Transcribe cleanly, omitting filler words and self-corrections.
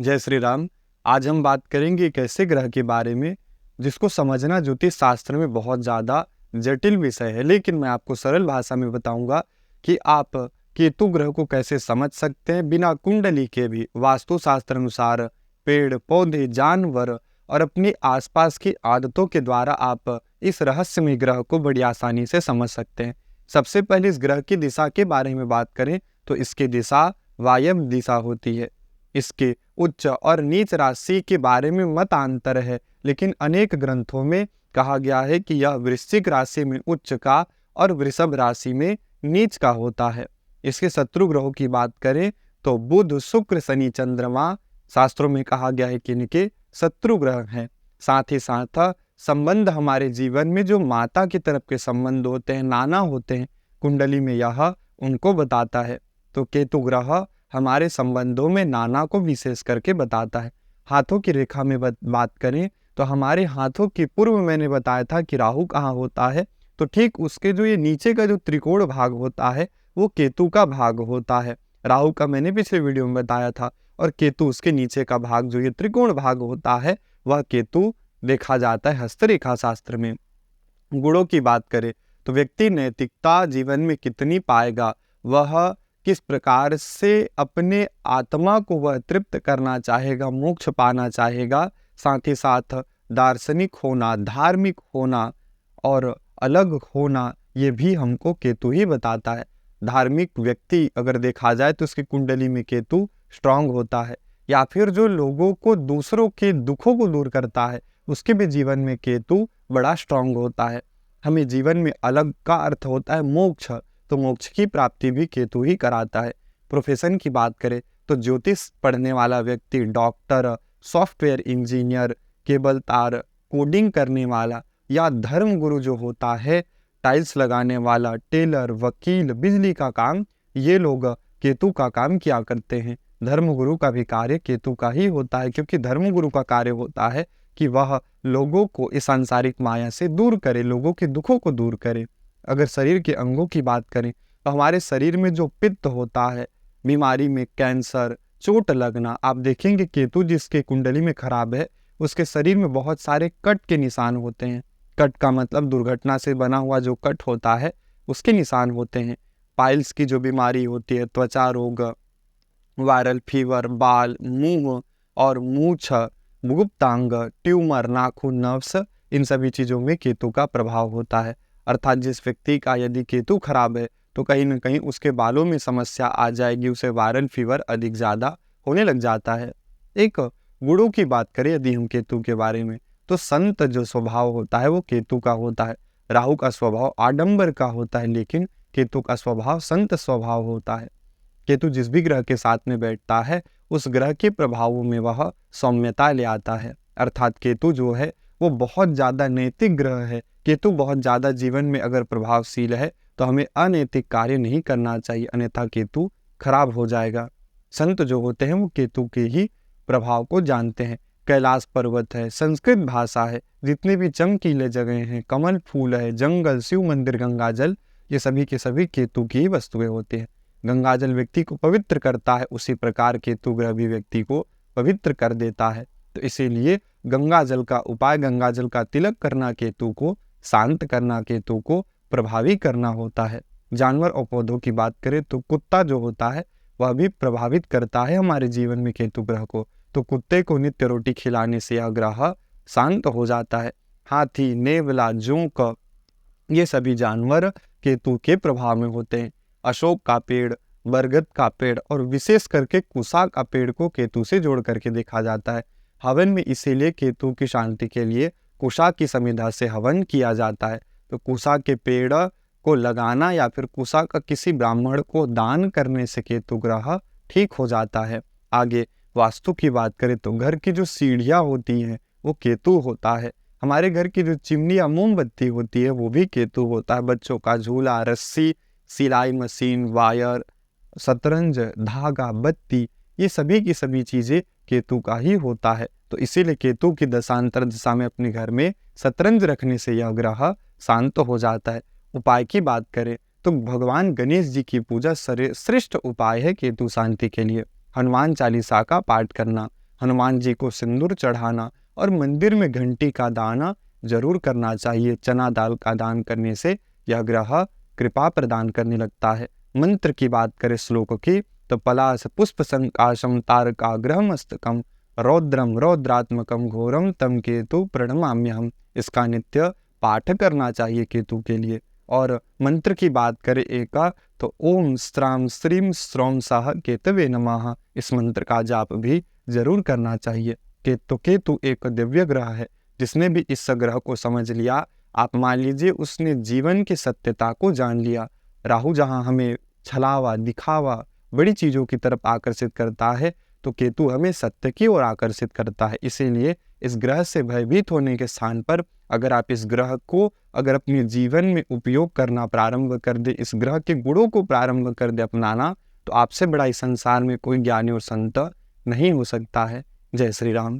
जय श्री राम। आज हम बात करेंगे एक ऐसे ग्रह के बारे में जिसको समझना ज्योतिष शास्त्र में बहुत ज़्यादा जटिल विषय है, लेकिन मैं आपको सरल भाषा में बताऊंगा कि आप केतु ग्रह को कैसे समझ सकते हैं बिना कुंडली के भी। वास्तु शास्त्र अनुसार पेड़ पौधे जानवर और अपने आसपास की आदतों के द्वारा आप इस रहस्यमय ग्रह को बड़ी आसानी से समझ सकते हैं। सबसे पहले इस ग्रह की दिशा के बारे में बात करें तो इसकी दिशा वायव्य दिशा होती है। इसके उच्च और नीच राशि के बारे में मतांतर है, लेकिन अनेक ग्रंथों में कहा गया है कि यह वृश्चिक राशि में उच्च का और वृषभ राशि में नीच का होता है। इसके शत्रु ग्रहों की बात करें तो बुध शुक्र शनि चंद्रमा शास्त्रों में कहा गया है कि इनके शत्रु ग्रह हैं। साथ ही साथ संबंध हमारे जीवन में जो माता की तरफ के संबंध होते हैं, नाना होते हैं, कुंडली में यह उनको बताता है। तो केतु ग्रह हमारे संबंधों में नाना को विशेष करके बताता है। हाथों की रेखा में बात करें तो हमारे हाथों के पूर्व मैंने बताया था कि राहु कहाँ होता है, तो ठीक उसके जो ये नीचे का जो त्रिकोण भाग होता है वो केतु का भाग होता है। राहु का मैंने पिछले वीडियो में बताया था, और केतु उसके नीचे का भाग जो ये त्रिकोण भाग होता है वह केतु देखा जाता है हस्तरेखा शास्त्र में। गुणों की बात करें तो व्यक्ति नैतिकता जीवन में कितनी पाएगा, वह किस प्रकार से अपने आत्मा को वह तृप्त करना चाहेगा, मोक्ष पाना चाहेगा, साथ ही साथ दार्शनिक होना, धार्मिक होना और अलग होना, ये भी हमको केतु ही बताता है। धार्मिक व्यक्ति अगर देखा जाए तो उसकी कुंडली में केतु स्ट्रांग होता है, या फिर जो लोगों को दूसरों के दुखों को दूर करता है उसके भी जीवन में केतु बड़ा स्ट्रांग होता है। हमें जीवन में अलग का अर्थ होता है मोक्ष, तो मोक्ष की प्राप्ति भी केतु ही कराता है। प्रोफेशन की बात करें तो ज्योतिष पढ़ने वाला व्यक्ति डॉक्टर, सॉफ्टवेयर इंजीनियर, केबल तार, कोडिंग करने वाला या धर्म गुरु जो होता है, टाइल्स लगाने वाला, टेलर, वकील, बिजली का काम, ये लोग केतु का काम किया करते हैं। धर्म गुरु का भी कार्य केतु का ही होता है, क्योंकि धर्म गुरु का कार्य होता है कि वह लोगों को इस सांसारिक माया से दूर करे, लोगों के दुखों को दूर करे। अगर शरीर के अंगों की बात करें तो हमारे शरीर में जो पित्त होता है, बीमारी में कैंसर, चोट लगना, आप देखेंगे केतु जिसके कुंडली में खराब है उसके शरीर में बहुत सारे कट के निशान होते हैं। कट का मतलब दुर्घटना से बना हुआ जो कट होता है उसके निशान होते हैं। पाइल्स की जो बीमारी होती है, त्वचा रोग, वायरल फीवर, बाल, मुंह और मूछ, गुप्तांग, ट्यूमर, नाखून, नर्व्स, इन सभी चीजों में केतु का प्रभाव होता है। अर्थात जिस व्यक्ति का यदि केतु खराब है तो कहीं ना कहीं उसके बालों में समस्या आ जाएगी, उसे वायरल फीवर अधिक ज़्यादा होने लग जाता है। एक गुणों की बात करें यदि हम केतु के बारे में, तो संत जो स्वभाव होता है वो केतु का होता है। राहु का स्वभाव आडंबर का होता है, लेकिन केतु का स्वभाव संत स्वभाव होता है। केतु जिस भी ग्रह के साथ में बैठता है उस ग्रह के प्रभावों में वह सौम्यता ले आता है। अर्थात केतु जो है वो बहुत ज़्यादा नैतिक ग्रह है। केतु बहुत ज़्यादा जीवन में अगर प्रभावशील है तो हमें अनैतिक कार्य नहीं करना चाहिए, अन्यथा केतु खराब हो जाएगा। संत जो होते हैं वो केतु के ही प्रभाव को जानते हैं। कैलाश पर्वत है, संस्कृत भाषा है, जितने भी चमकीले जगह हैं, कमल फूल है, जंगल, शिव मंदिर, गंगाजल, ये सभी के सभी केतु की ही वस्तुएं होती हैं। गंगाजल व्यक्ति को पवित्र करता है, उसी प्रकार केतु ग्रह भी व्यक्ति को पवित्र कर देता है। तो इसीलिए गंगाजल का उपाय, गंगाजल का तिलक करना केतु को शांत करना, केतु को प्रभावी करना होता है। जानवर और पौधों की बात करें तो कुत्ता जो होता है वह भी प्रभावित करता है हमारे जीवन में केतु ग्रह को। तो कुत्ते को नित्य रोटी खिलाने से यह ग्रह शांत हो जाता है। हाथी, नेवला, जोंक, ये सभी जानवर केतु के प्रभाव में होते हैं। अशोक का पेड़, बरगद का पेड़ और विशेष करके कुशा का पेड़ को केतु से जोड़ करके देखा जाता है। हवन में इसीलिए केतु की शांति के लिए कुशा की समिधा से हवन किया जाता है। तो कुशा के पेड़ को लगाना या फिर कुशा का किसी ब्राह्मण को दान करने से केतु ग्रह ठीक हो जाता है। आगे वास्तु की बात करें तो घर की जो सीढ़ियाँ होती हैं वो केतु होता है। हमारे घर की जो चिमनी या मोमबत्ती होती है वो भी केतु होता है। बच्चों का झूला, रस्सी, सिलाई मशीन, वायर, शतरंज, धागा, बत्ती, ये सभी की सभी चीज़ें केतु का ही होता है। तो इसीलिए केतु की दशांतर दिशा में अपने घर में शतरंज रखने से यह ग्रह शांत हो जाता है। उपाय की बात करें तो भगवान गणेश जी की पूजा श्रेष्ठ उपाय है केतु शांति के लिए। हनुमान चालीसा का पाठ करना, हनुमान जी को सिंदूर चढ़ाना और मंदिर में घंटी का दान जरूर करना चाहिए। चना दाल का दान करने से यह ग्रह कृपा प्रदान करने लगता है। मंत्र की बात करें श्लोक की तो पलाश पुष्प संकाशम तारकाग्रह मस्तकम रौद्रम रौद्रात्मकम घोरम तम केतु प्रणमाम्यहम। इसका नित्य पाठ करना चाहिए केतु के लिए। और मंत्र की बात करें एका तो ओम स्त्राम श्रीम स्त्रौम साह केतवे नमः। इस मंत्र का जाप भी जरूर करना चाहिए। केतु एक दिव्य ग्रह है। जिसने भी इस ग्रह को समझ लिया, आप मान लीजिए उसने जीवन की सत्यता को जान लिया। राहु जहाँ हमें छलावा दिखावा बड़ी चीजों की तरफ आकर्षित करता है, तो केतु हमें सत्य की ओर आकर्षित करता है। इसीलिए इस ग्रह से भयभीत होने के स्थान पर अगर आप इस ग्रह को अगर अपने जीवन में उपयोग करना प्रारंभ कर दे, इस ग्रह के गुणों को प्रारंभ कर दे अपनाना, तो आपसे बड़ा इस संसार में कोई ज्ञानी और संत नहीं हो सकता है। जय श्री राम।